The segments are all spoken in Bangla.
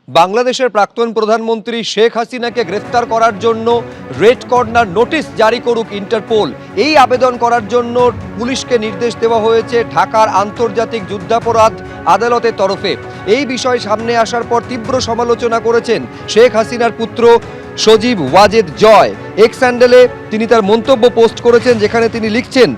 বাংলাদেশের প্রাক্তন প্রধানমন্ত্রী শেখ হাসিনাকে গ্রেফতার করার জন্য রেড কর্নার নোটিশ জারি করুক ইন্টারপোল, এই আবেদন করার জন্য পুলিশকে নির্দেশ দেওয়া হয়েছে ঢাকার আন্তর্জাতিক যুদ্ধাপরাধ আদালতের তরফে। এই বিষয় সামনে আসার পর তীব্র সমালোচনা করেছেন শেখ হাসিনার পুত্র সজীব ওয়াজেদ জয়। এক্স হ্যান্ডেলে তিনি তার মন্তব্য পোস্ট করেছেন, যেখানে তিনি লিখছেন,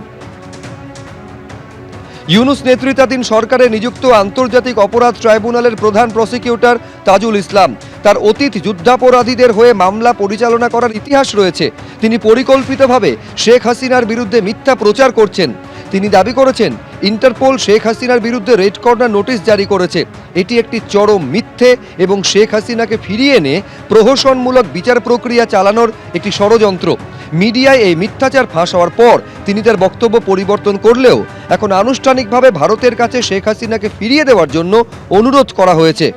ইউনূস নেতৃত্বাধীন সরকারে নিযুক্ত আন্তর্জাতিক অপরাধ ট্রাইব্যুনালের প্রধান প্রসিকিউটর তাজুল ইসলাম তার অতীত যুদ্ধাপরাধীদের হয়ে মামলা পরিচালনা করার ইতিহাস রয়েছে। তিনি পরিকল্পিতভাবে শেখ হাসিনার বিরুদ্ধে মিথ্যা প্রচার করছেন। তিনি দাবি করেছেন ইন্টারপোল শেখ হাসিনার বিরুদ্ধে রেড কর্নার নোটিশ জারি করেছে। এটি একটি চরম মিথ্যে এবং শেখ হাসিনাকে ফিরিয়ে এনে প্রহসনমূলক বিচার প্রক্রিয়া চালানোর একটি ষড়যন্ত্র। মিডিয়ায় এই মিথ্যাচার ফাঁস হওয়ার পর তিনি তার বক্তব্য পরিবর্তন করলেও এখন আনুষ্ঠানিকভাবে ভারতের কাছে শেখ হাসিনাকে ফিরিয়ে দেওয়ার জন্য অনুরোধ করা হয়েছে।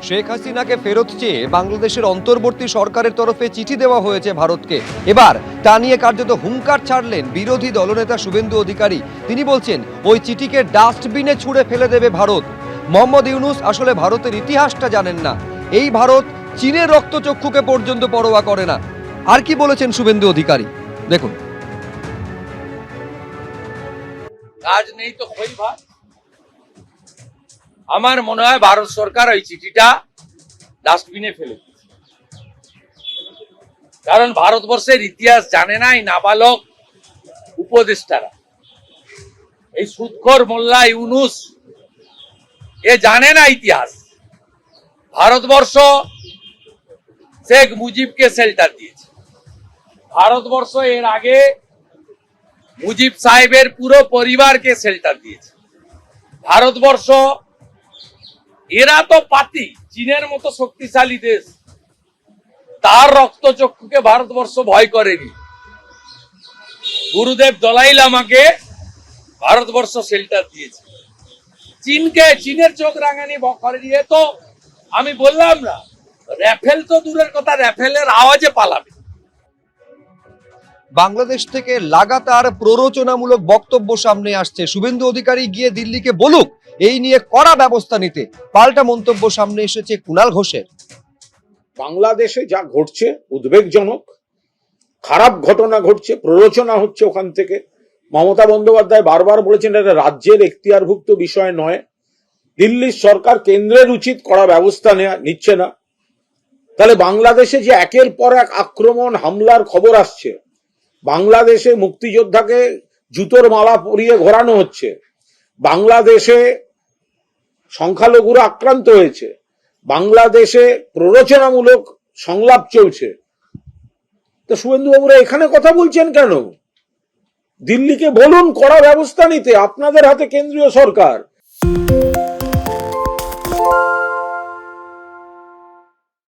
শেখ হাসিনাকে ফেরত চেয়ে বাংলাদেশের অন্তর্বর্তী সরকারের তরফে চিঠি দেওয়া হয়েছে ভারতকে। এবার তা নিয়ে কার্যত হুঙ্কার ছাড়লেন বিরোধী দলনেতা শুভেন্দু অধিকারী। তিনি বলছেন ওই চিঠিকে ডাস্টবিনে ছুঁড়ে ফেলে দেবে ভারত। মোহাম্মদ ইউনূস আসলে ভারতের ইতিহাসটা জানেন না। এই ভারত চীনের রক্তচক্ষুকে পর্যন্ত পরোয়া করে না। আর কি বলেছেন শুভেন্দু অধিকারী দেখুন। কাজ নেই তো কই ভাই। আমার মনে হয় ভারত সরকার ওই চিঠিটা ডাস্টবিনে ফেলে দিয়েছে, কারণ ভারতবর্ষের ইতিহাস জানে না এই নাবালক উপদেষ্টারা। এই সুদখোর মোল্লা ইউনূস এ জানে না ইতিহাস। ভারতবর্ষ শেখ মুজিবকে শেল্টার দিয়েছে। ভারতবর্ষ এর আগে মুজিব সাহেবের পুরো পরিবারকে শেল্টার দিয়েছে। ভারতবর্ষ এরা তো পাতি, চীনের মতো শক্তিশালী দেশ, তার রক্তচক্ষুকে ভারতবর্ষ ভয় করেনি। গুরুদেব দলাই লামাকে ভারতবর্ষ শেল্টার দিয়েছে। চীনের চোখ রাঙানি করে দিয়ে তো আমি বললাম না, রাফেল তো দূরের কথা, রাফেলের আওয়াজে পালাবে। বাংলাদেশ থেকে লাগাতার প্ররোচনামূলক বক্তব্য সামনে আসছে। শুভেন্দু অধিকারী গিয়ে দিল্লিকে বলুক এই নিয়ে কড়া ব্যবস্থা নিতে। পাল্টা মন্তব্য সামনে এসেছে কুণাল ঘোষের। বাংলাদেশে যা ঘটছে উদ্বেগজনক, খারাপ ঘটনা ঘটছে, প্ররোচনা হচ্ছে ওখান থেকে। মমতা বন্দ্যোপাধ্যায় বারবার বলেছেন এটা রাজ্যের এখতিয়ারভুক্ত বিষয় নয়। দিল্লির সরকার, কেন্দ্রের উচিত কড়া ব্যবস্থা নিচ্ছে না। তাহলে বাংলাদেশে যে একের পর এক আক্রমণ হামলার খবর আসছে, বাংলাদেশে মুক্তিযোদ্ধাকে জুতোর মালা পরিয়ে ঘোরানো হচ্ছে, বাংলাদেশে সংখ্যালঘুরা আক্রান্ত হয়েছে, বাংলাদেশে প্ররোচনামূলক সংলাপ চলছে, তো শুভেন্দু বাবুরা এখানে কথা বলছেন কেন? দিল্লিকে বলুন কড়া ব্যবস্থা নিতে, আপনাদের হাতে কেন্দ্রীয় সরকার।